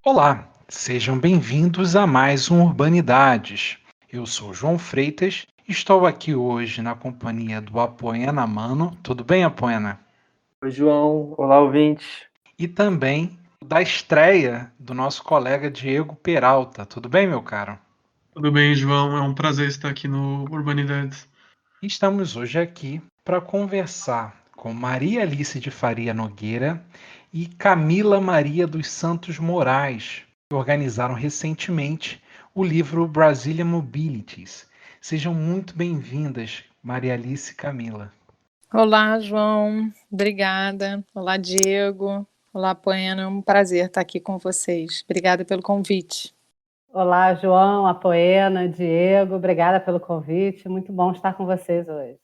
Olá, sejam bem-vindos a mais um Urbanidades. Eu sou João Freitas e estou aqui hoje na companhia do Apoena Mano. Tudo bem, Apoena? Oi, João. Olá, ouvintes. E também da estreia do nosso colega Diego Peralta. Tudo bem, meu caro? Tudo bem, João? É um prazer estar aqui no Urbanidades. Estamos hoje aqui para conversar com Maria Alice de Faria Nogueira e Camila Maria dos Santos Moraes, que organizaram recentemente o livro Brazilian Mobilities. Sejam muito bem-vindas, Maria Alice e Camila. Olá, João. Obrigada. Olá, Diego. Olá, Poena. É um prazer estar aqui com vocês. Obrigada pelo convite. Olá, João, Apoena, Diego, obrigada pelo convite. Muito bom estar com vocês hoje.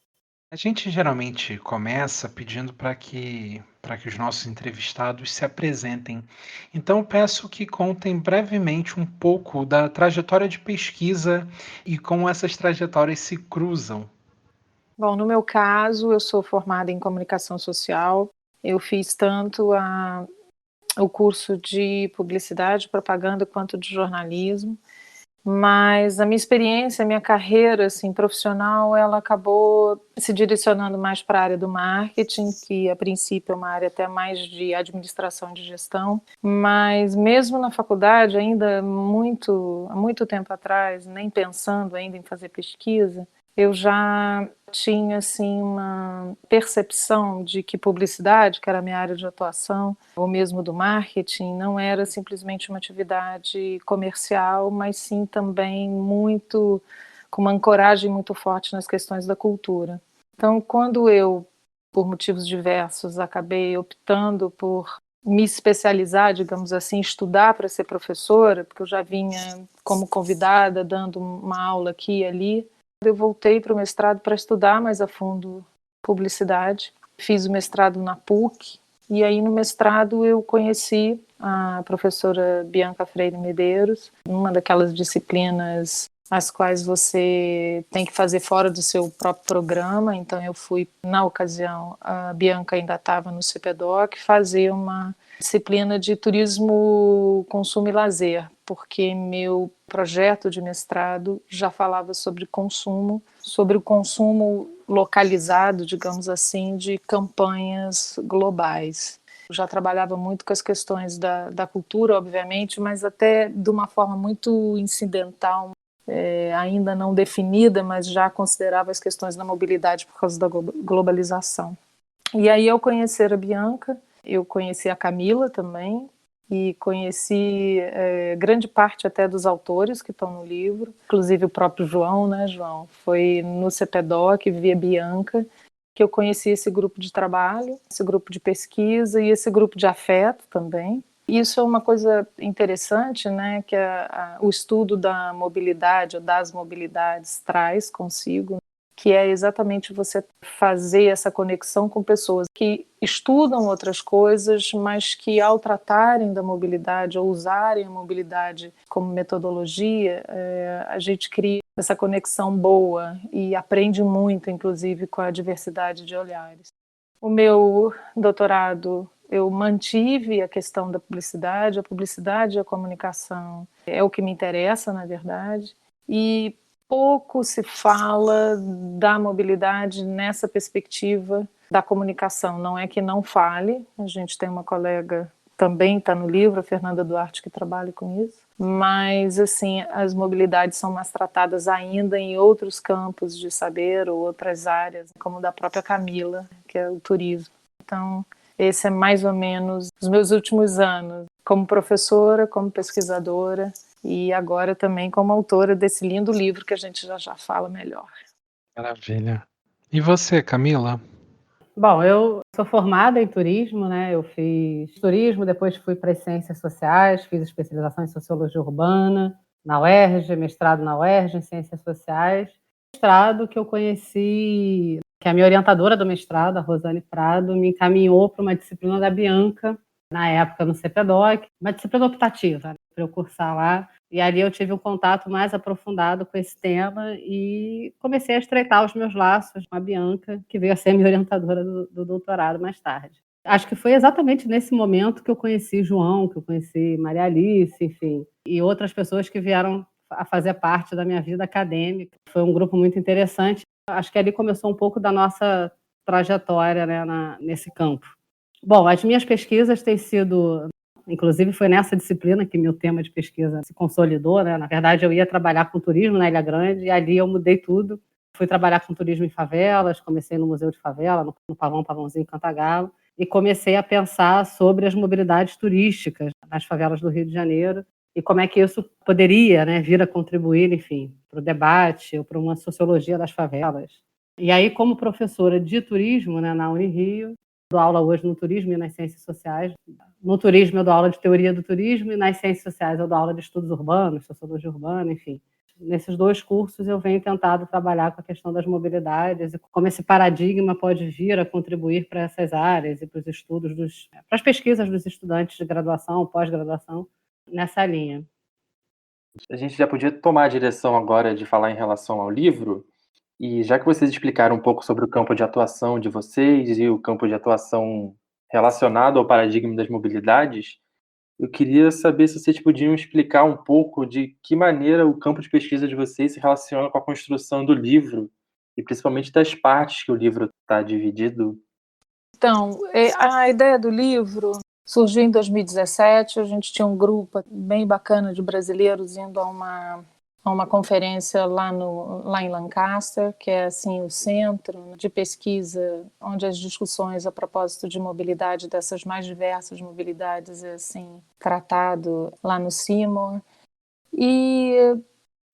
A gente geralmente começa pedindo para que os nossos entrevistados se apresentem. Então, eu peço que contem brevemente um pouco da trajetória de pesquisa e como essas trajetórias se cruzam. Bom, no meu caso, eu sou formada em comunicação social. Eu fiz tanto o curso de publicidade, propaganda, quanto de jornalismo. Mas a minha experiência, a minha carreira assim, profissional, ela acabou se direcionando mais para a área do marketing, que a princípio é uma área até mais de administração de gestão, mas mesmo na faculdade, ainda há muito tempo atrás, nem pensando ainda em fazer pesquisa, eu já tinha assim uma percepção de que publicidade, que era a minha área de atuação, ou mesmo do marketing, não era simplesmente uma atividade comercial, mas sim também muito com uma ancoragem muito forte nas questões da cultura. Então, quando eu, por motivos diversos, acabei optando por me especializar, digamos assim, estudar para ser professora, porque eu já vinha como convidada dando uma aula aqui e ali, eu voltei para o mestrado para estudar mais a fundo publicidade. Fiz o mestrado na PUC, e aí no mestrado eu conheci a professora Bianca Freire Medeiros, uma daquelas disciplinas as quais você tem que fazer fora do seu próprio programa. Então eu fui, na ocasião, a Bianca ainda estava no CPDOC, fazer uma disciplina de turismo, consumo e lazer, porque meu projeto de mestrado já falava sobre o consumo localizado, digamos assim, de campanhas globais. Eu já trabalhava muito com as questões da cultura, obviamente, mas até de uma forma muito incidental, ainda não definida, mas já considerava as questões da mobilidade por causa da globalização. E aí, ao conhecer a Bianca, eu conheci a Camila também, e conheci grande parte até dos autores que estão no livro, inclusive o próprio João, né, João? Foi no CPDOC, via Bianca, que eu conheci esse grupo de trabalho, esse grupo de pesquisa e esse grupo de afeto também. Isso é uma coisa interessante, né, que o estudo da mobilidade ou das mobilidades traz consigo, que é exatamente você fazer essa conexão com pessoas que estudam outras coisas, mas que ao tratarem da mobilidade ou usarem a mobilidade como metodologia, a gente cria essa conexão boa e aprende muito, inclusive, com a diversidade de olhares. O meu doutorado, eu mantive a questão da publicidade, a comunicação é o que me interessa, na verdade, e pouco se fala da mobilidade nessa perspectiva da comunicação. Não é que não fale, a gente tem uma colega, também está no livro, a Fernanda Duarte, que trabalha com isso, mas assim, as mobilidades são mais tratadas ainda em outros campos de saber ou outras áreas, como da própria Camila, que é o turismo. Então, esse é mais ou menos os meus últimos anos, como professora, como pesquisadora, e agora também como autora desse lindo livro que a gente já fala melhor. Maravilha. E você, Camila? Bom, eu sou formada em turismo, né? Eu fiz turismo, depois fui para as ciências sociais, fiz especialização em sociologia urbana na UERJ, mestrado na UERJ em ciências sociais. Mestrado que eu conheci, que a minha orientadora do mestrado, a Rosane Prado, me encaminhou para uma disciplina da Bianca, na época no CPDOC, uma disciplina optativa, né, para eu cursar lá. E ali eu tive um contato mais aprofundado com esse tema e comecei a estreitar os meus laços com a Bianca, que veio a ser minha orientadora do doutorado mais tarde. Acho que foi exatamente nesse momento que eu conheci João, que eu conheci Maria Alice, enfim, e outras pessoas que vieram a fazer parte da minha vida acadêmica. Foi um grupo muito interessante. Acho que ali começou um pouco da nossa trajetória, né, nesse campo. Bom, as minhas pesquisas têm sido, inclusive foi nessa disciplina que meu tema de pesquisa se consolidou, né? Na verdade, eu ia trabalhar com turismo na Ilha Grande e ali eu mudei tudo. Fui trabalhar com turismo em favelas, comecei no Museu de Favela, no Pavãozinho Cantagalo, e comecei a pensar sobre as mobilidades turísticas nas favelas do Rio de Janeiro e como é que isso poderia, né, vir a contribuir, enfim, para o debate ou para uma sociologia das favelas. E aí, como professora de turismo, né, na Unirio, dou aula hoje no turismo e nas ciências sociais. No turismo eu dou aula de teoria do turismo e nas ciências sociais eu dou aula de estudos urbanos, sociologia urbana, enfim. Nesses 2 cursos eu venho tentado trabalhar com a questão das mobilidades e como esse paradigma pode vir a contribuir para essas áreas e para os estudos, para as pesquisas dos estudantes de graduação, pós-graduação, nessa linha. A gente já podia tomar a direção agora de falar em relação ao livro, e já que vocês explicaram um pouco sobre o campo de atuação de vocês e o campo de atuação relacionado ao paradigma das mobilidades, eu queria saber se vocês podiam explicar um pouco de que maneira o campo de pesquisa de vocês se relaciona com a construção do livro, e principalmente das partes que o livro está dividido. Então, a ideia do livro surgiu em 2017. A gente tinha um grupo bem bacana de brasileiros indo a uma conferência lá em Lancaster, que é assim o centro de pesquisa onde as discussões a propósito de mobilidade, dessas mais diversas mobilidades, é assim tratado lá no Seymour. E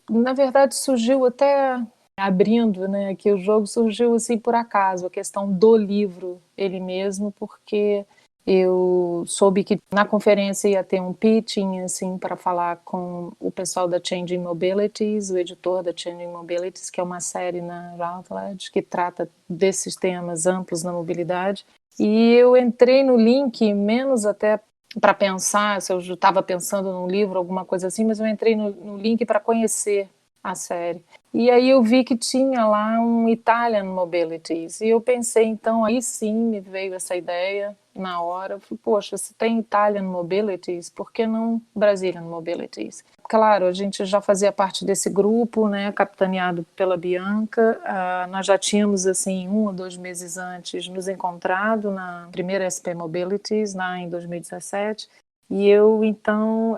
na verdade surgiu até abrindo, né, que o jogo surgiu assim por acaso, a questão do livro ele mesmo, porque eu soube que na conferência ia ter um pitching assim para falar com o pessoal da Changing Mobilities, o editor da Changing Mobilities, que é uma série na Routledge que trata desses temas amplos na mobilidade. E eu entrei no link menos até para pensar se eu estava pensando num livro, alguma coisa assim, mas eu entrei no link para conhecer a série. E aí eu vi que tinha lá um Italian Mobilities, e eu pensei, então, aí sim me veio essa ideia na hora. Eu falei, poxa, se tem Italian Mobilities, por que não Brazilian Mobilities? Claro, a gente já fazia parte desse grupo, né, capitaneado pela Bianca. Nós já tínhamos, assim, 1 ou 2 meses antes nos encontrado na primeira SP Mobilities, lá em 2017, e eu, então,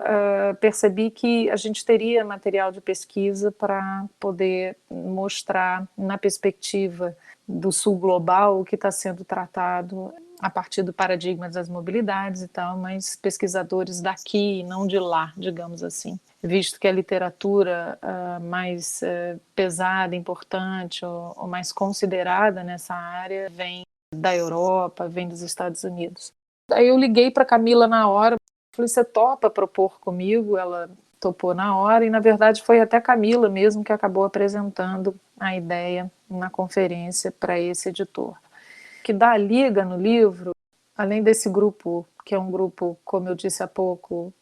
percebi que a gente teria material de pesquisa para poder mostrar, na perspectiva do Sul global, o que está sendo tratado a partir do paradigma das mobilidades e tal, mas pesquisadores daqui e não de lá, digamos assim. Visto que a literatura mais pesada, importante ou mais considerada nessa área vem da Europa, vem dos Estados Unidos. Aí eu liguei para Camila na hora, falei, você topa propor comigo? Ela topou na hora e, na verdade, foi até Camila mesmo que acabou apresentando a ideia na conferência para esse editor. Que dá a liga no livro, além desse grupo, que é um grupo, como eu disse há pouco,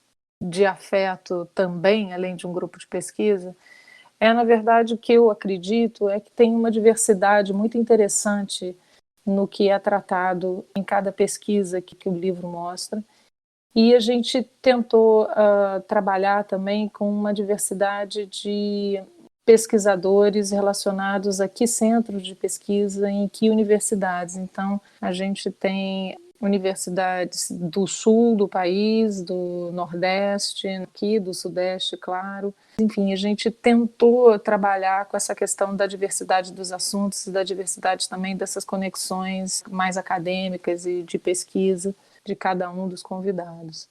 de afeto também, além de um grupo de pesquisa, na verdade, o que eu acredito é que tem uma diversidade muito interessante no que é tratado em cada pesquisa que o livro mostra. E a gente tentou trabalhar também com uma diversidade de pesquisadores relacionados a que centros de pesquisa, em que universidades. Então, a gente tem universidades do sul do país, do nordeste, aqui do sudeste, claro. Enfim, a gente tentou trabalhar com essa questão da diversidade dos assuntos e da diversidade também dessas conexões mais acadêmicas e de pesquisa de cada um dos convidados.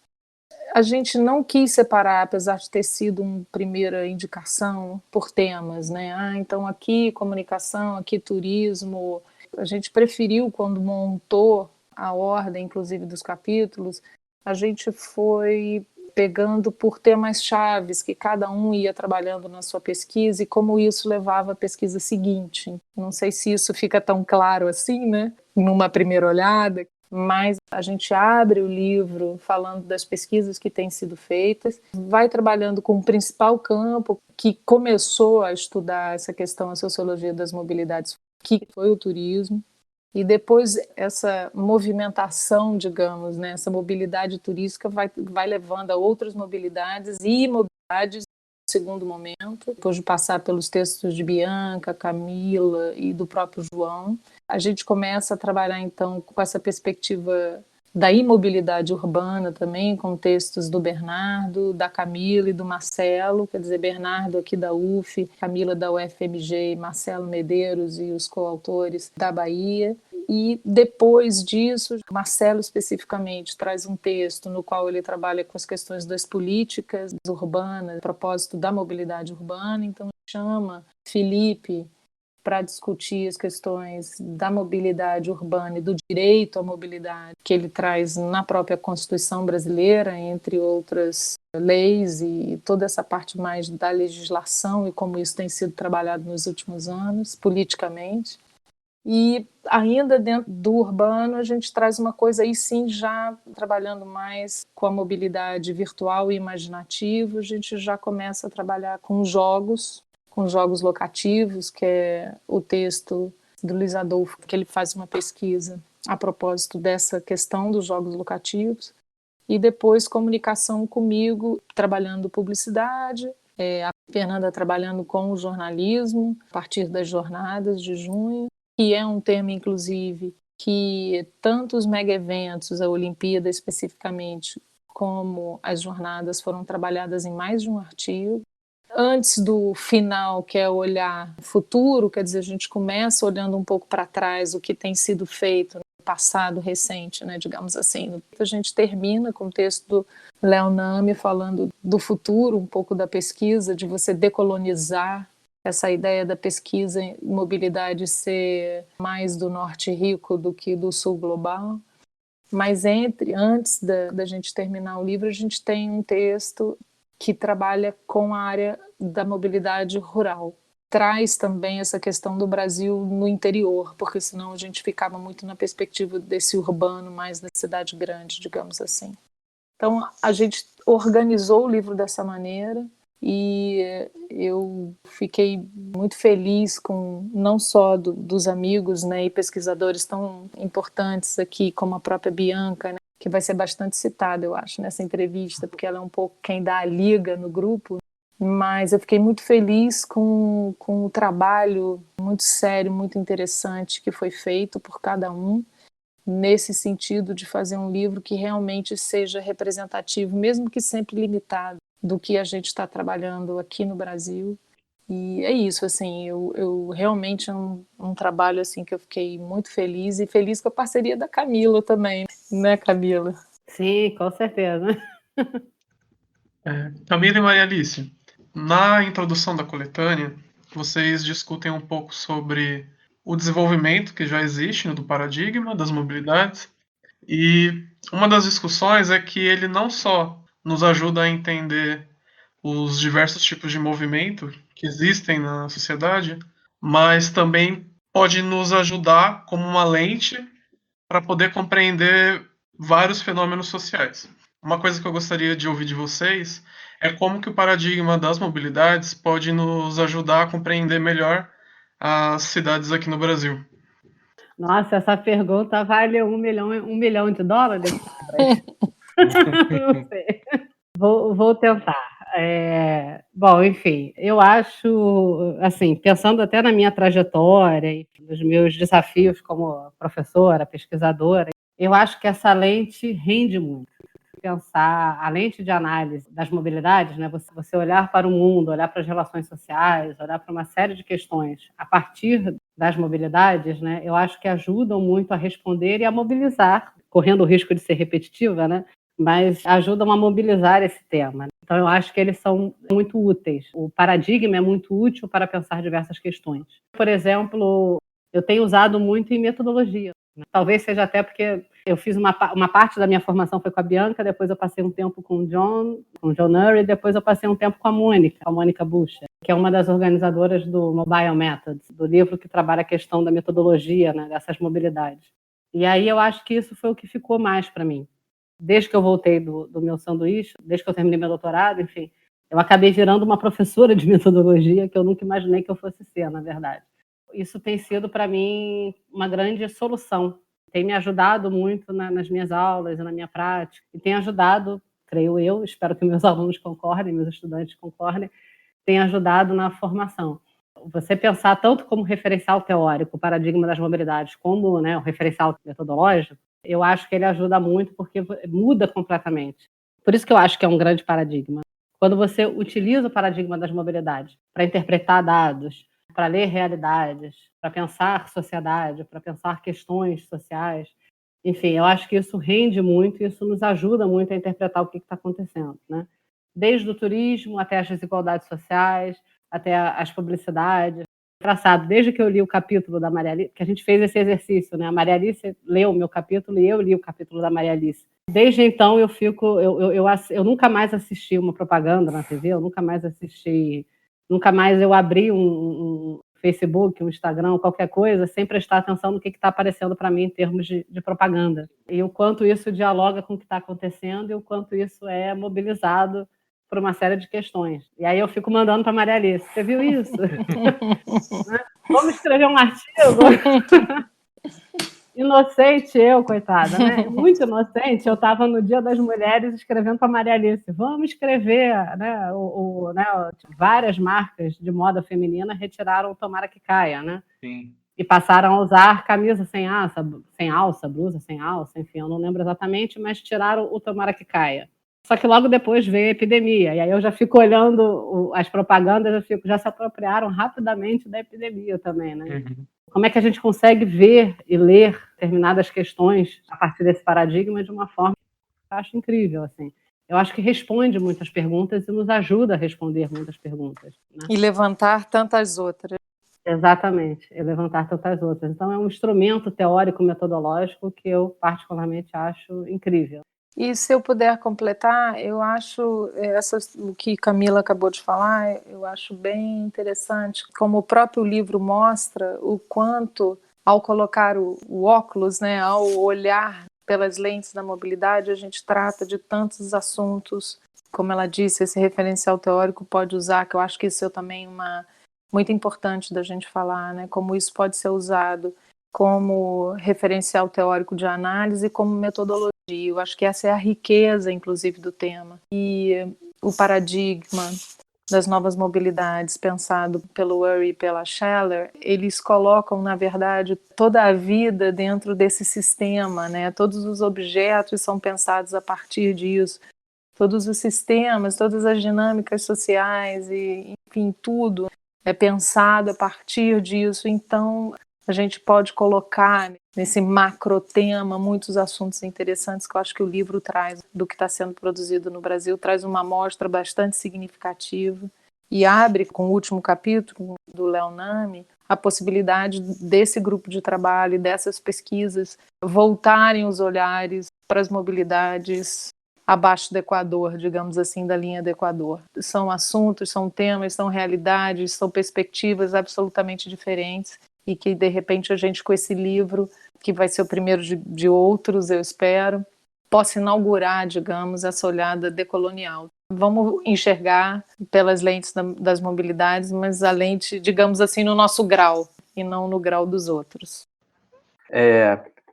A gente não quis separar, apesar de ter sido uma primeira indicação por temas, né? Então aqui comunicação, aqui turismo. A gente preferiu, quando montou a ordem, inclusive dos capítulos, a gente foi pegando por temas chaves que cada um ia trabalhando na sua pesquisa e como isso levava à pesquisa seguinte. Não sei se isso fica tão claro assim, né? Numa primeira olhada, mas a gente abre o livro falando das pesquisas que têm sido feitas, vai trabalhando com o principal campo que começou a estudar essa questão, a sociologia das mobilidades, que foi o turismo. E depois essa movimentação, digamos, né, essa mobilidade turística vai levando a outras mobilidades e imobilidades no segundo momento, depois de passar pelos textos de Bianca, Camila e do próprio João. A gente começa a trabalhar, então, com essa perspectiva da imobilidade urbana também, com textos do Bernardo, da Camila e do Marcelo, quer dizer, Bernardo aqui da UF, Camila da UFMG, Marcelo Medeiros e os coautores da Bahia. E depois disso, Marcelo especificamente traz um texto no qual ele trabalha com as questões das políticas urbanas, a propósito da mobilidade urbana, então chama Felipe para discutir as questões da mobilidade urbana e do direito à mobilidade, que ele traz na própria Constituição brasileira, entre outras leis, e toda essa parte mais da legislação e como isso tem sido trabalhado nos últimos anos, politicamente. E ainda dentro do urbano, a gente traz uma coisa aí sim, já trabalhando mais com a mobilidade virtual e imaginativa, a gente já começa a trabalhar com jogos locativos, que é o texto do Luiz Adolfo, que ele faz uma pesquisa a propósito dessa questão dos jogos locativos, e depois comunicação comigo, trabalhando publicidade, a Fernanda trabalhando com o jornalismo, a partir das jornadas de junho, que é um tema, inclusive, que tanto os mega-eventos, a Olimpíada especificamente, como as jornadas foram trabalhadas em mais de um artigo. Antes do final, que é olhar futuro, quer dizer, a gente começa olhando um pouco para trás o que tem sido feito no passado recente, né, digamos assim. A gente termina com o texto do Léo Nami falando do futuro, um pouco da pesquisa, de você decolonizar essa ideia da pesquisa em mobilidade ser mais do norte rico do que do sul global. Mas antes da gente terminar o livro, a gente tem um texto que trabalha com a área da mobilidade rural. Traz também essa questão do Brasil no interior, porque senão a gente ficava muito na perspectiva desse urbano, mais da cidade grande, digamos assim. Então, a gente organizou o livro dessa maneira e eu fiquei muito feliz com não só dos amigos, né, e pesquisadores tão importantes aqui, como a própria Bianca, né, que vai ser bastante citada, eu acho, nessa entrevista, porque ela é um pouco quem dá a liga no grupo, mas eu fiquei muito feliz com o trabalho muito sério, muito interessante que foi feito por cada um, nesse sentido de fazer um livro que realmente seja representativo, mesmo que sempre limitado, do que a gente está trabalhando aqui no Brasil. E é isso, assim, eu realmente é um trabalho assim que eu fiquei muito feliz, e feliz com a parceria da Camila também, né, Camila? Sim, com certeza. Camila e Maria Alice, na introdução da coletânea, vocês discutem um pouco sobre o desenvolvimento que já existe, né, do paradigma das mobilidades, e uma das discussões é que ele não só nos ajuda a entender os diversos tipos de movimento que existem na sociedade, mas também pode nos ajudar como uma lente para poder compreender vários fenômenos sociais. Uma coisa que eu gostaria de ouvir de vocês é como que o paradigma das mobilidades pode nos ajudar a compreender melhor as cidades aqui no Brasil. Nossa, essa pergunta vale $1 milhão de dólares? Não sei. Vou tentar. Bom, enfim, eu acho, assim, pensando até na minha trajetória e nos meus desafios como professora, pesquisadora, eu acho que essa lente rende muito. Pensar a lente de análise das mobilidades, né? Você olhar para o mundo, olhar para as relações sociais, olhar para uma série de questões a partir das mobilidades, né? Eu acho que ajudam muito a responder e a mobilizar, correndo o risco de ser repetitiva, né? Mas ajudam a mobilizar esse tema. Então, eu acho que eles são muito úteis. O paradigma é muito útil para pensar diversas questões. Por exemplo, eu tenho usado muito em metodologia. Talvez seja até porque eu fiz uma parte da minha formação foi com a Bianca, depois eu passei um tempo com o John Urry, depois eu passei um tempo com a Mônica Bucher, que é uma das organizadoras do Mobile Methods, do livro que trabalha a questão da metodologia, né, dessas mobilidades. E aí eu acho que isso foi o que ficou mais para mim. Desde que eu voltei do meu sanduíche, desde que eu terminei meu doutorado, enfim, eu acabei virando uma professora de metodologia que eu nunca imaginei que eu fosse ser, na verdade. isso tem sido para mim uma grande solução. Tem me ajudado muito nas minhas aulas e na minha prática, e tem ajudado, creio eu, espero que meus alunos concordem, meus estudantes concordem, tem ajudado na formação. Você pensar tanto como referencial teórico, o paradigma das mobilidades, como, né, o referencial metodológico, eu acho que ele ajuda muito porque muda completamente. Por isso que eu acho que é um grande paradigma. Quando você utiliza o paradigma das mobilidades para interpretar dados, para ler realidades, para pensar sociedade, para pensar questões sociais, enfim, eu acho que isso rende muito e isso nos ajuda muito a interpretar o que está acontecendo, né? Desde o turismo até as desigualdades sociais, até as publicidades. Engraçado, desde que eu li o capítulo da Maria Alice, que a gente fez esse exercício, né? A Maria Alice leu o meu capítulo e eu li o capítulo da Maria Alice. Desde então eu nunca mais assisti uma propaganda na TV, nunca mais eu abri um Facebook, um Instagram, qualquer coisa, sem prestar atenção no que está aparecendo para mim em termos de propaganda. E o quanto isso dialoga com o que está acontecendo e o quanto isso é mobilizado por uma série de questões. E aí eu fico mandando para a Maria Alice, você viu isso? Vamos escrever um artigo? Inocente eu, coitada, né? Muito inocente. Eu estava no Dia das Mulheres escrevendo para a Maria Alice, vamos escrever, né? Várias marcas de moda feminina retiraram o Tomara que Caia, né? Sim. E passaram a usar camisa sem alça, blusa sem alça, enfim, eu não lembro exatamente, mas tiraram o Tomara que Caia. Só que logo depois veio a epidemia, e aí eu já fico olhando as propagandas, já se apropriaram rapidamente da epidemia também, né? Uhum. Como é que a gente consegue ver e ler determinadas questões a partir desse paradigma de uma forma que eu acho incrível, assim. Eu acho que responde muitas perguntas e nos ajuda a responder muitas perguntas, né? E levantar tantas outras. Exatamente, e levantar tantas outras. Então é um instrumento teórico metodológico que eu particularmente acho incrível. E se eu puder completar, eu acho o que Camila acabou de falar, eu acho bem interessante, como o próprio livro mostra o quanto, ao colocar o óculos, né, ao olhar pelas lentes da mobilidade, a gente trata de tantos assuntos, como ela disse, esse referencial teórico pode usar, que eu acho que isso é também muito importante da gente falar, né, como isso pode ser usado como referencial teórico de análise e como metodologia. Eu acho que essa é a riqueza, inclusive, do tema. E o paradigma das novas mobilidades, pensado pelo Urry e pela Scheller, eles colocam, na verdade, toda a vida dentro desse sistema, né? Todos os objetos são pensados a partir disso. Todos os sistemas, todas as dinâmicas sociais, e, enfim, tudo é pensado a partir disso. Então, a gente pode colocar nesse macro tema muitos assuntos interessantes que eu acho que o livro traz do que está sendo produzido no Brasil, traz uma amostra bastante significativa e abre, com o último capítulo do Léo Nami, a possibilidade desse grupo de trabalho, dessas pesquisas, voltarem os olhares para as mobilidades abaixo do Equador, digamos assim, da linha do Equador. São assuntos, são temas, são realidades, são perspectivas absolutamente diferentes e que, de repente, a gente, com esse livro, que vai ser o primeiro de outros, eu espero, possa inaugurar, digamos, essa olhada decolonial. Vamos enxergar pelas lentes das mobilidades, mas a lente, digamos assim, no nosso grau, e não no grau dos outros.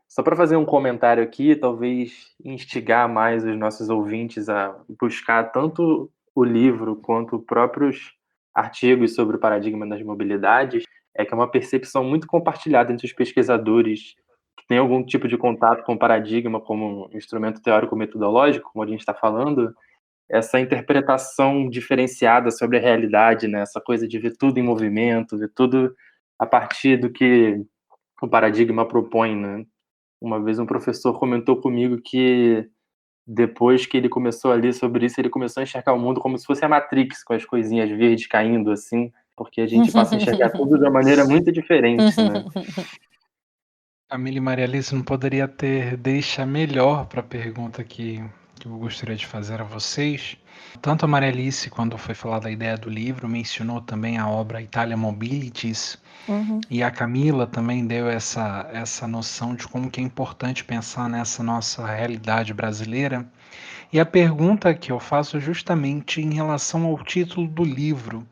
Só para fazer um comentário aqui, talvez instigar mais os nossos ouvintes a buscar tanto o livro quanto próprios artigos sobre o paradigma das mobilidades, é que é uma percepção muito compartilhada entre os pesquisadores que têm algum tipo de contato com o paradigma como um instrumento teórico-metodológico, como a gente está falando, essa interpretação diferenciada sobre a realidade, né? Essa coisa de ver tudo em movimento, ver tudo a partir do que o paradigma propõe, né? Uma vez um professor comentou comigo que depois que ele começou a ler sobre isso, ele começou a enxergar o mundo como se fosse a Matrix, com as coisinhas verdes caindo, assim, porque a gente passa a enxergar tudo de uma maneira muito diferente, né? Camila e Maria Alice, não poderia ter deixa melhor para a pergunta que eu gostaria de fazer a vocês. Tanto a Maria Alice, quando foi falar da ideia do livro, mencionou também a obra Italia Mobilities, e a Camila também deu essa noção de como que é importante pensar nessa nossa realidade brasileira. E a pergunta que eu faço é justamente em relação ao título do livro,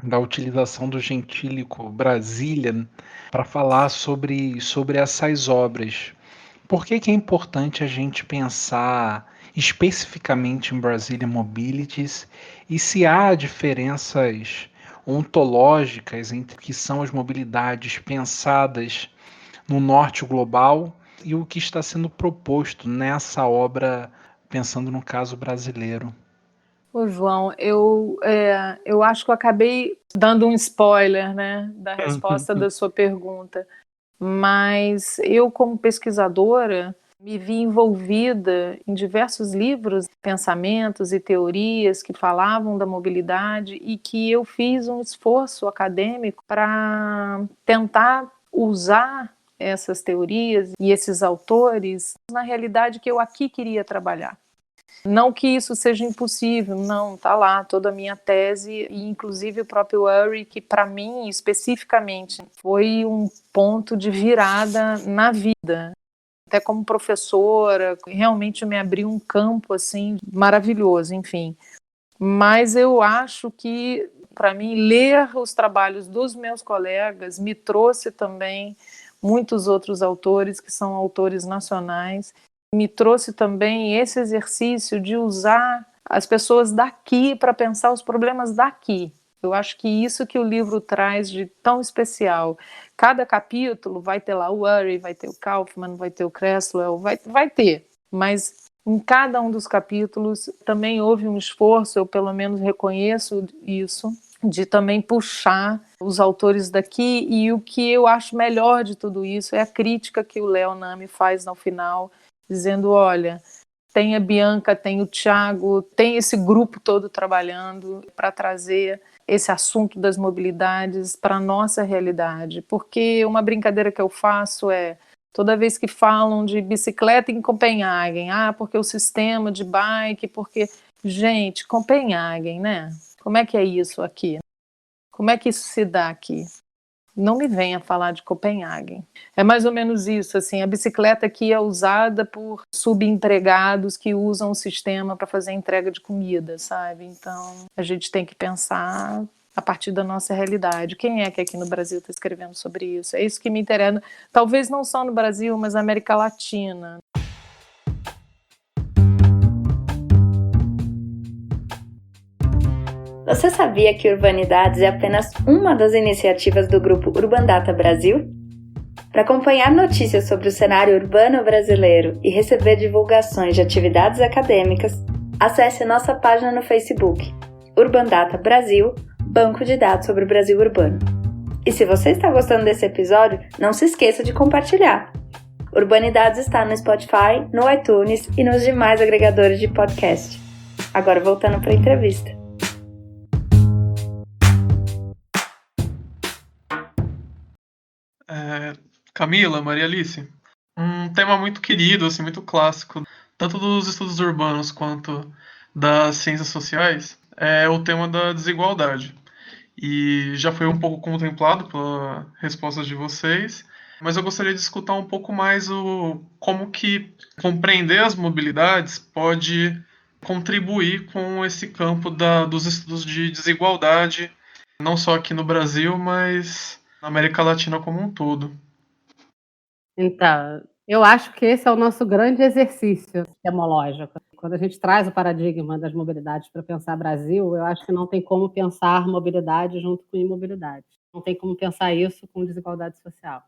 da utilização do gentílico Brasília para falar sobre essas obras. Por que é importante a gente pensar especificamente em Brazilian Mobilities e se há diferenças ontológicas entre o que são as mobilidades pensadas no norte global e o que está sendo proposto nessa obra, pensando no caso brasileiro? Ô, João, eu acho que eu acabei dando um spoiler, né, da resposta da sua pergunta, mas eu, como pesquisadora, me vi envolvida em diversos livros, pensamentos e teorias que falavam da mobilidade e que eu fiz um esforço acadêmico para tentar usar essas teorias e esses autores na realidade que eu aqui queria trabalhar. Não que isso seja impossível, não, tá lá toda a minha tese, e inclusive o próprio Urry, que para mim, especificamente, foi um ponto de virada na vida. Até como professora, realmente me abriu um campo, assim, maravilhoso, enfim. Mas eu acho que, para mim, ler os trabalhos dos meus colegas me trouxe também muitos outros autores, que são autores nacionais, me trouxe também esse exercício de usar as pessoas daqui para pensar os problemas daqui. Eu acho que isso que o livro traz de tão especial. Cada capítulo vai ter lá o Urry, vai ter o Kaufman, vai ter o Creswell, vai ter, mas em cada um dos capítulos também houve um esforço, eu pelo menos reconheço isso, de também puxar os autores daqui, e o que eu acho melhor de tudo isso é a crítica que o Léo Nami faz no final, dizendo, olha, tem a Bianca, tem o Thiago, tem esse grupo todo trabalhando para trazer esse assunto das mobilidades para a nossa realidade, porque uma brincadeira que eu faço é, toda vez que falam de bicicleta em Copenhague, porque o sistema de bike, porque, gente, Copenhague, né? Como é que é isso aqui? Como é que isso se dá aqui? Não me venha falar de Copenhague. É mais ou menos isso, assim, a bicicleta aqui é usada por subempregados que usam o sistema para fazer entrega de comida, sabe? Então, a gente tem que pensar a partir da nossa realidade. Quem é que aqui no Brasil está escrevendo sobre isso? É isso que me interessa. Talvez não só no Brasil, mas na América Latina. Você sabia que Urbanidades é apenas uma das iniciativas do grupo Urbandata Brasil? Para acompanhar notícias sobre o cenário urbano brasileiro e receber divulgações de atividades acadêmicas, acesse nossa página no Facebook, Urbandata Brasil, banco de dados sobre o Brasil urbano. E se você está gostando desse episódio, não se esqueça de compartilhar. Urbanidades está no Spotify, no iTunes e nos demais agregadores de podcast. Agora voltando para a entrevista. Camila, Maria Alice, um tema muito querido, assim, muito clássico, tanto dos estudos urbanos quanto das ciências sociais, é o tema da desigualdade. E já foi um pouco contemplado pela resposta de vocês, mas eu gostaria de escutar um pouco mais como que compreender as mobilidades pode contribuir com esse campo dos estudos de desigualdade, não só aqui no Brasil, mas na América Latina como um todo. Então, eu acho que esse é o nosso grande exercício epistemológico. Quando a gente traz o paradigma das mobilidades para pensar Brasil, eu acho que não tem como pensar mobilidade junto com imobilidade. Não tem como pensar isso com desigualdade social.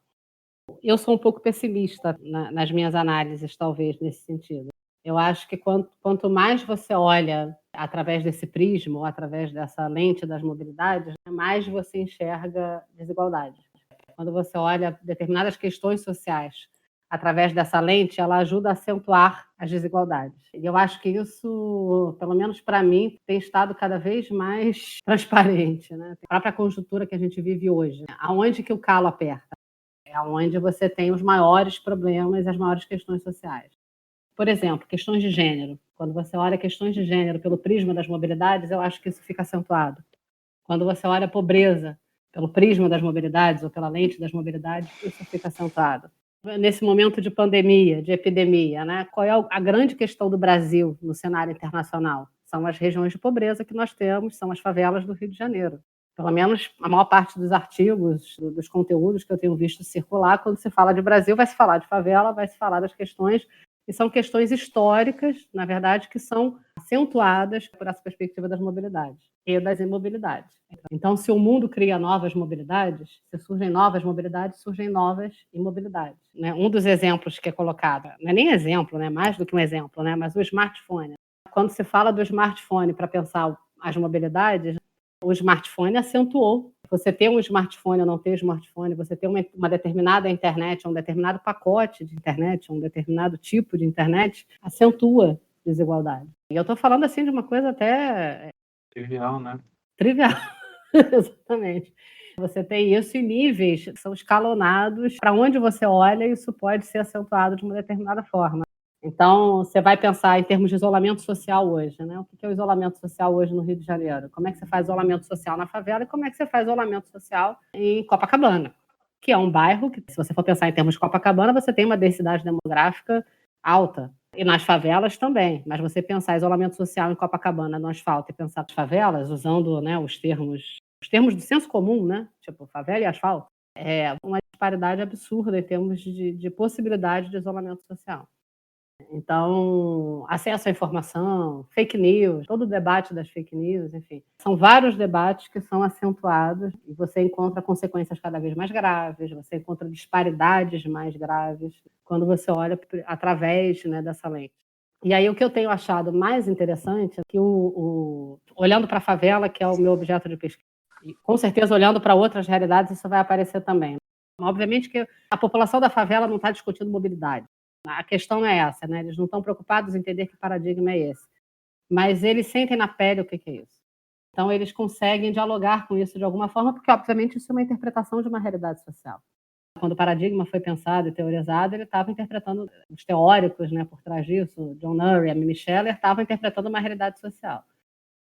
Eu sou um pouco pessimista nas minhas análises, talvez, nesse sentido. Eu acho que quanto mais você olha através desse prisma, ou através dessa lente das mobilidades, mais você enxerga desigualdade. Quando você olha determinadas questões sociais através dessa lente, ela ajuda a acentuar as desigualdades. E eu acho que isso, pelo menos para mim, tem estado cada vez mais transparente, né? A própria conjuntura que a gente vive hoje, aonde que o calo aperta? É onde você tem os maiores problemas e as maiores questões sociais. Por exemplo, questões de gênero. Quando você olha questões de gênero pelo prisma das mobilidades, eu acho que isso fica acentuado. Quando você olha a pobreza pelo prisma das mobilidades ou pela lente das mobilidades, isso fica acentuado. Nesse momento de pandemia, de epidemia, né? Qual é a grande questão do Brasil no cenário internacional? São as regiões de pobreza que nós temos, são as favelas do Rio de Janeiro. Pelo menos a maior parte dos artigos, dos conteúdos que eu tenho visto circular, quando se fala de Brasil, vai se falar de favela, vai se falar das questões, que são questões históricas, na verdade, que são acentuadas por essa perspectiva das mobilidades e das imobilidades. Então, se o mundo cria novas mobilidades, se surgem novas mobilidades, surgem novas imobilidades, né? Um dos exemplos que é colocado, não é nem exemplo, né? Mais do que um exemplo, né? Mas o smartphone. Quando se fala do smartphone para pensar as mobilidades, o smartphone acentuou. Você ter um smartphone ou não ter smartphone, você ter uma determinada internet, um determinado pacote de internet, um determinado tipo de internet, acentua desigualdade. E eu estou falando assim de uma coisa até Trivial, né? trivial. Exatamente. Você tem isso em níveis que são escalonados. Para onde você olha, isso pode ser acentuado de uma determinada forma. Então, você vai pensar em termos de isolamento social hoje, né? O que é o isolamento social hoje no Rio de Janeiro? Como é que você faz isolamento social na favela e como é que você faz isolamento social em Copacabana? Que é um bairro que, se você for pensar em termos de Copacabana, você tem uma densidade demográfica alta. E nas favelas também. Mas você pensar isolamento social em Copacabana, no asfalto, e pensar nas favelas, usando, né, os termos do senso comum, né? Tipo, favela e asfalto, é uma disparidade absurda em termos de possibilidade de isolamento social. Então, acesso à informação, fake news, todo o debate das fake news, enfim, são vários debates que são acentuados e você encontra consequências cada vez mais graves, você encontra disparidades mais graves quando você olha através, né, dessa lente. E aí o que eu tenho achado mais interessante é que olhando para a favela, que é o meu objeto de pesquisa, e com certeza olhando para outras realidades isso vai aparecer também. Obviamente que a população da favela não está discutindo mobilidade. A questão é essa, né? Eles não estão preocupados em entender que paradigma é esse. Mas eles sentem na pele o que é isso. Então, eles conseguem dialogar com isso de alguma forma, porque, obviamente, isso é uma interpretação de uma realidade social. Quando o paradigma foi pensado e teorizado, ele estava interpretando, os teóricos, né, por trás disso, John Murray e Mimi Scheller, estavam interpretando uma realidade social.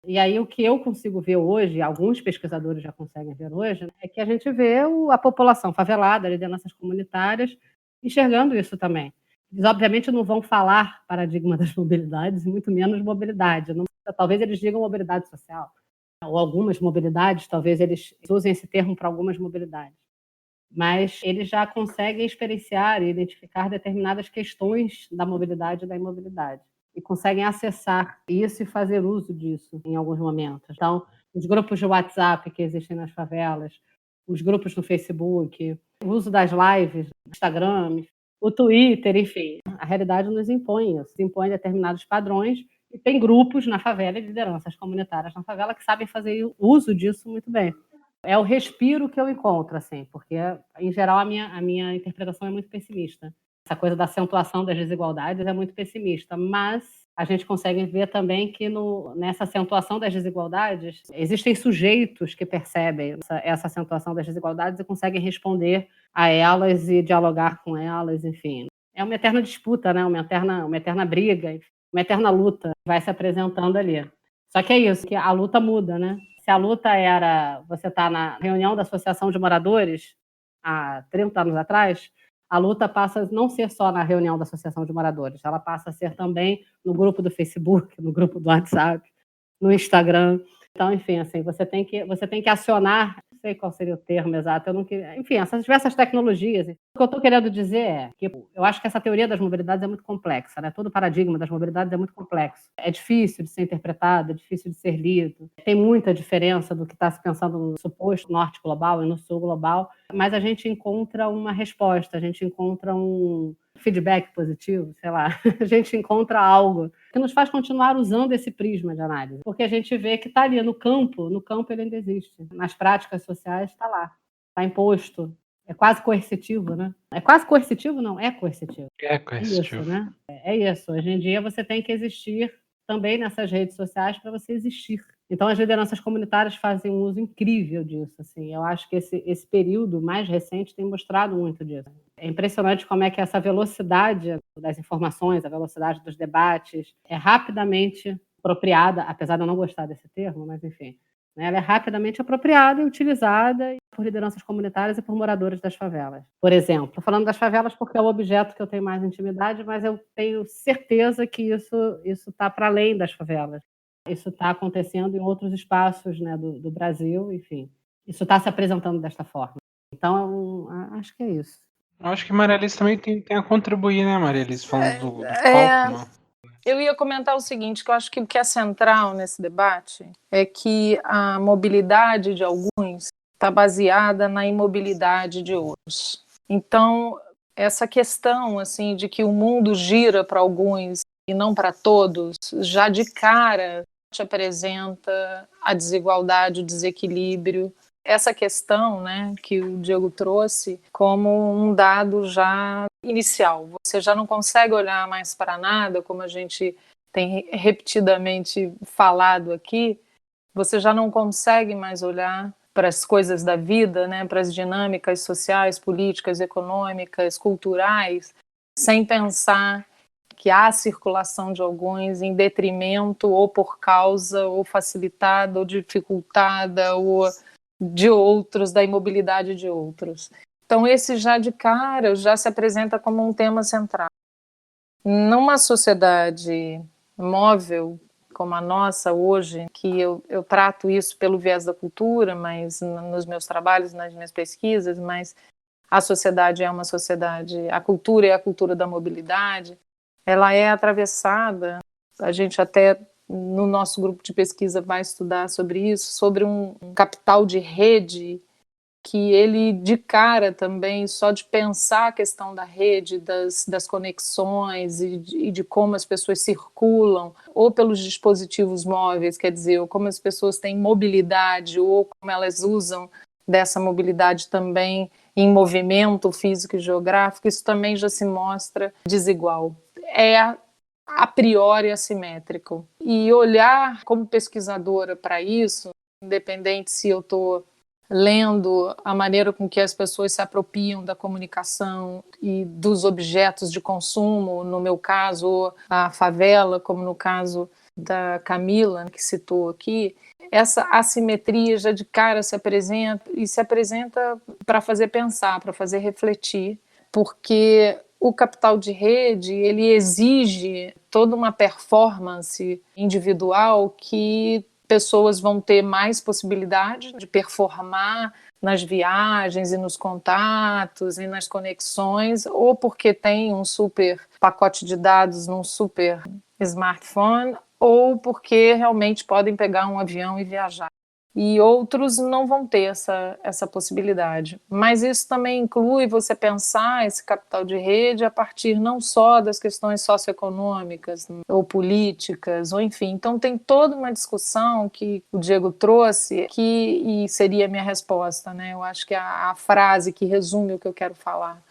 E aí, o que eu consigo ver hoje, alguns pesquisadores já conseguem ver hoje, né, é que a gente vê a população favelada, lideranças comunitárias, enxergando isso também. Eles, obviamente, não vão falar paradigma das mobilidades, e muito menos mobilidade. Talvez eles digam mobilidade social, ou algumas mobilidades, talvez eles usem esse termo para algumas mobilidades. Mas eles já conseguem experienciar e identificar determinadas questões da mobilidade e da imobilidade. E conseguem acessar isso e fazer uso disso em alguns momentos. Então, os grupos de WhatsApp que existem nas favelas, os grupos no Facebook, o uso das lives, Instagram, o Twitter, enfim, a realidade nos impõe isso, impõe determinados padrões, e tem grupos na favela e lideranças comunitárias na favela que sabem fazer uso disso muito bem. É o respiro que eu encontro, assim, porque, em geral, a minha interpretação é muito pessimista. Essa coisa da acentuação das desigualdades é muito pessimista, mas a gente consegue ver também que nessa acentuação das desigualdades existem sujeitos que percebem essa acentuação das desigualdades e conseguem responder a elas e dialogar com elas, enfim. É uma eterna disputa, né? uma eterna briga, uma eterna luta que vai se apresentando ali. Só que é isso, que a luta muda, né? Se a luta era você estar na reunião da Associação de Moradores há 30 anos atrás, a luta passa a não ser só na reunião da Associação de Moradores, ela passa a ser também no grupo do Facebook, no grupo do WhatsApp, no Instagram. Então, enfim, assim, você tem que acionar, não sei qual seria o termo exato, enfim, essas diversas tecnologias. O que eu estou querendo dizer é que eu acho que essa teoria das mobilidades é muito complexa, né? Todo o paradigma das mobilidades é muito complexo. É difícil de ser interpretado, é difícil de ser lido. Tem muita diferença do que está se pensando no suposto norte global e no sul global, mas a gente encontra uma resposta, a gente encontra um feedback positivo, sei lá, a gente encontra algo que nos faz continuar usando esse prisma de análise, porque a gente vê que está ali no campo ele ainda existe. Nas práticas sociais está lá, está imposto, é quase coercitivo, né? É quase coercitivo? Não, é coercitivo. É coercitivo. É isso, né? É isso. Hoje em dia você tem que existir também nessas redes sociais para você existir. Então, as lideranças comunitárias fazem um uso incrível disso. Assim. Eu acho que esse período mais recente tem mostrado muito disso. É impressionante como é que essa velocidade das informações, a velocidade dos debates é rapidamente apropriada, apesar de eu não gostar desse termo, mas enfim, né, ela é rapidamente apropriada e utilizada por lideranças comunitárias e por moradores das favelas. Por exemplo, estou falando das favelas porque é o objeto que eu tenho mais intimidade, mas eu tenho certeza que isso está para além das favelas. Isso está acontecendo em outros espaços, né, do Brasil, enfim. isso está se apresentando desta forma. Então, acho que é isso. Eu acho que Maria Alice também tem a contribuir, né, Maria Alice, falando do Kaufmann. Eu ia comentar o seguinte, que eu acho que o que é central nesse debate é que a mobilidade de alguns está baseada na imobilidade de outros. Então, essa questão assim de que o mundo gira para alguns e não para todos, já de cara te apresenta a desigualdade, o desequilíbrio. Essa questão, né, que o Diego trouxe como um dado já inicial. Você já não consegue olhar mais para nada, como a gente tem repetidamente falado aqui, você já não consegue mais olhar para as coisas da vida, né, para as dinâmicas sociais, políticas, econômicas, culturais, sem pensar que há circulação de alguns em detrimento ou por causa, ou facilitada, ou dificultada, ou de outros, da imobilidade de outros. Então, esse já de cara já se apresenta como um tema central. Numa sociedade móvel como a nossa hoje, que eu trato isso pelo viés da cultura, mas nos meus trabalhos, nas minhas pesquisas, mas a sociedade é uma sociedade, a cultura é a cultura da mobilidade, ela é atravessada, a gente até no nosso grupo de pesquisa vai estudar sobre isso, sobre um capital de rede que ele de cara também, só de pensar a questão da rede, das conexões e de como as pessoas circulam, ou pelos dispositivos móveis, quer dizer, ou como as pessoas têm mobilidade, ou como elas usam dessa mobilidade também em movimento físico e geográfico, isso também já se mostra desigual. É a priori assimétrico. E olhar como pesquisadora para isso, independente se eu estou lendo a maneira com que as pessoas se apropriam da comunicação e dos objetos de consumo, no meu caso, a favela, como no caso da Camila, que citou aqui, essa assimetria já de cara se apresenta para fazer pensar, para fazer refletir, porque o capital de rede, ele exige toda uma performance individual que pessoas vão ter mais possibilidade de performar nas viagens e nos contatos e nas conexões, ou porque tem um super pacote de dados num super smartphone, ou porque realmente podem pegar um avião e viajar. E outros não vão ter essa possibilidade. Mas isso também inclui você pensar esse capital de rede a partir não só das questões socioeconômicas ou políticas, ou enfim. Então tem toda uma discussão que o Diego trouxe e seria a minha resposta, né? Eu acho que a frase que resume o que eu quero falar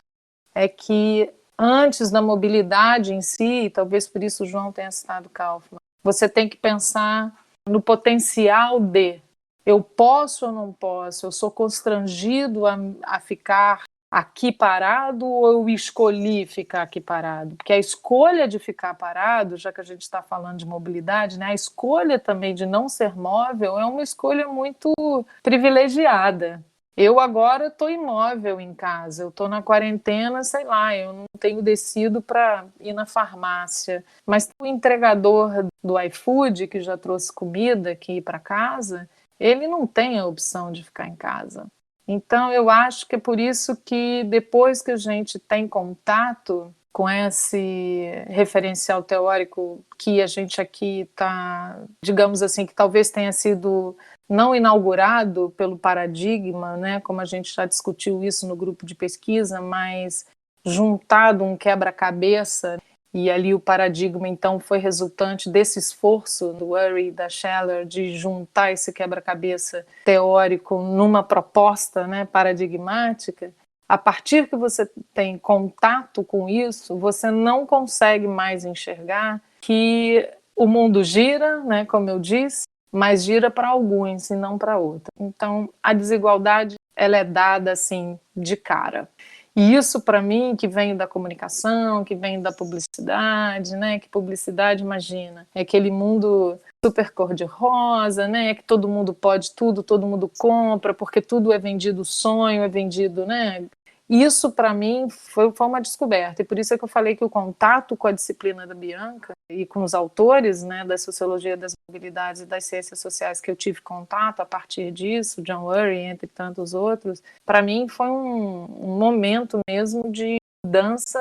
é que antes da mobilidade em si, talvez por isso o João tenha citado Kaufmann, você tem que pensar no potencial de eu posso ou não posso, eu sou constrangido a ficar aqui parado ou eu escolhi ficar aqui parado? Porque a escolha de ficar parado, já que a gente está falando de mobilidade, né, a escolha também de não ser móvel é uma escolha muito privilegiada. Eu agora estou imóvel em casa, eu estou na quarentena, sei lá, eu não tenho descido para ir na farmácia. Mas o entregador do iFood, que já trouxe comida aqui para casa, ele não tem a opção de ficar em casa. Então, eu acho que é por isso que depois que a gente tem contato com esse referencial teórico que a gente aqui está, digamos assim, que talvez tenha sido não inaugurado pelo paradigma, né, como a gente já discutiu isso no grupo de pesquisa, mas juntado um quebra-cabeça, e ali o paradigma então foi resultante desse esforço do Urey e da Scheller de juntar esse quebra-cabeça teórico numa proposta, né, paradigmática. A partir que você tem contato com isso, você não consegue mais enxergar que o mundo gira, né, como eu disse, mas gira para alguns e não para outros. Então, a desigualdade ela é dada assim de cara. E isso, para mim, que vem da comunicação, que vem da publicidade, né? Que publicidade, imagina, é aquele mundo super cor-de-rosa, né? Que todo mundo pode tudo, todo mundo compra, porque tudo é vendido sonho, é vendido, né? isso para mim foi uma descoberta, e por isso é que eu falei que o contato com a disciplina da Bianca e com os autores, né, da sociologia das mobilidades e das ciências sociais que eu tive contato a partir disso, John Urry, entre tantos outros, para mim foi um momento mesmo de mudança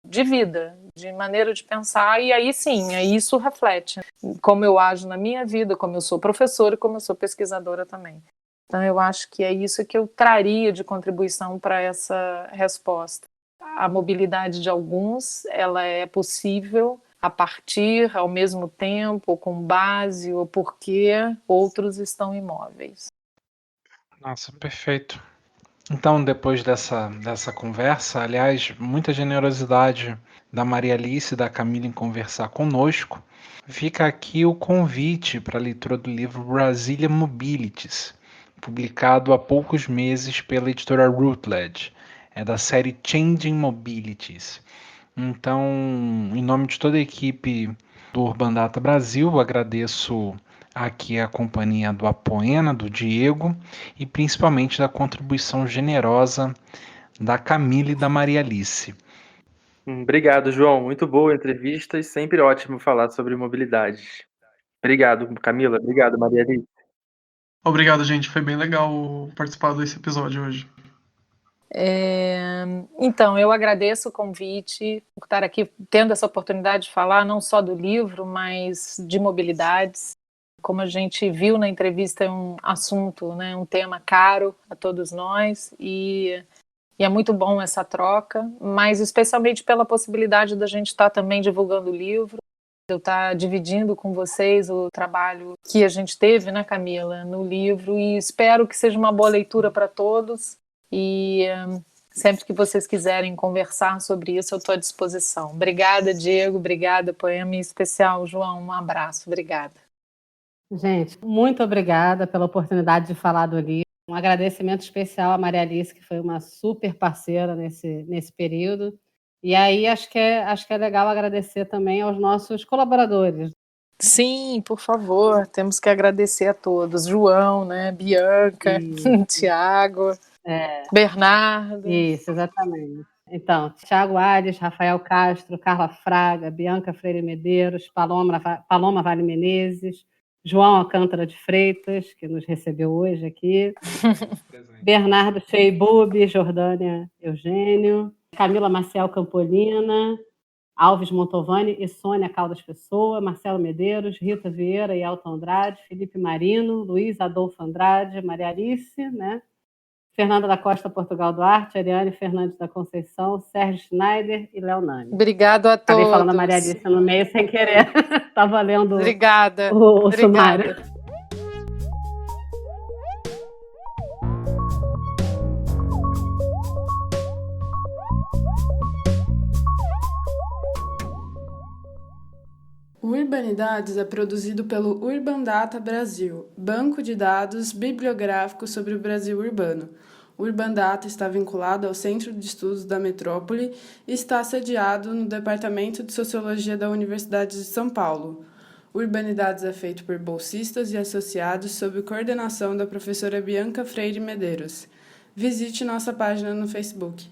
de vida, de maneira de pensar, e aí sim, aí isso reflete como eu ajo na minha vida, como eu sou professora e como eu sou pesquisadora também. Então eu acho que é isso que eu traria de contribuição para essa resposta. A mobilidade de alguns, ela é possível a partir, ao mesmo tempo, com base ou porque outros estão imóveis. Nossa, perfeito. Então, depois dessa conversa, aliás, muita generosidade da Maria Alice e da Camila em conversar conosco, fica aqui o convite para a leitura do livro Brasilia Mobilities, publicado há poucos meses pela editora Routledge. É da série Changing Mobilities. Então, em nome de toda a equipe do Urban Data Brasil, agradeço aqui a companhia do Apoena, do Diego, e principalmente da contribuição generosa da Camila e da Maria Alice. Obrigado, João. Muito boa a entrevista e sempre ótimo falar sobre mobilidade. Obrigado, Camila. Obrigado, Maria Alice. Obrigado, gente. Foi bem legal participar desse episódio hoje. Então, eu agradeço o convite, por estar aqui tendo essa oportunidade de falar não só do livro, mas de mobilidades. Como a gente viu na entrevista, é um assunto, né, um tema caro a todos nós, e é muito bom essa troca, mas especialmente pela possibilidade da gente estar também divulgando o livro, eu estar dividindo com vocês o trabalho que a gente teve, né, Camila, no livro, e espero que seja uma boa leitura para todos, e sempre que vocês quiserem conversar sobre isso, eu estou à disposição. Obrigada, Diego, obrigada, Poema, em especial, João, um abraço, obrigada. Gente, muito obrigada pela oportunidade de falar do livro. Um agradecimento especial à Maria Alice, que foi uma super parceira nesse período. E aí acho que é legal agradecer também aos nossos colaboradores. Sim, por favor, temos que agradecer a todos. João, né, Bianca, Tiago, Bernardo. Isso, exatamente. Então, Tiago Ares, Rafael Castro, Carla Fraga, Bianca Freire Medeiros, Paloma Vale Menezes, João Alcântara de Freitas, que nos recebeu hoje aqui, Bernardo Feibubi, Jordânia Eugênio, Camila Maciel Campolina, Alves Montovani e Sônia Caldas Pessoa, Marcelo Medeiros, Rita Vieira e Elton Andrade, Felipe Marino, Luiz Adolfo Andrade, Maria Alice, né? Fernanda da Costa Portugal Duarte, Ariane Fernandes da Conceição, Sérgio Schneider e Léo Nani. Obrigado a todos. Acabei falando a Maria Alice no meio sem querer. Estava lendo Obrigada. o sumário. O Urbanidades é produzido pelo Urban Data Brasil, banco de dados bibliográfico sobre o Brasil urbano. O Urban Data está vinculado ao Centro de Estudos da Metrópole e está sediado no Departamento de Sociologia da Universidade de São Paulo. O Urbanidades é feito por bolsistas e associados sob coordenação da professora Bianca Freire Medeiros. Visite nossa página no Facebook.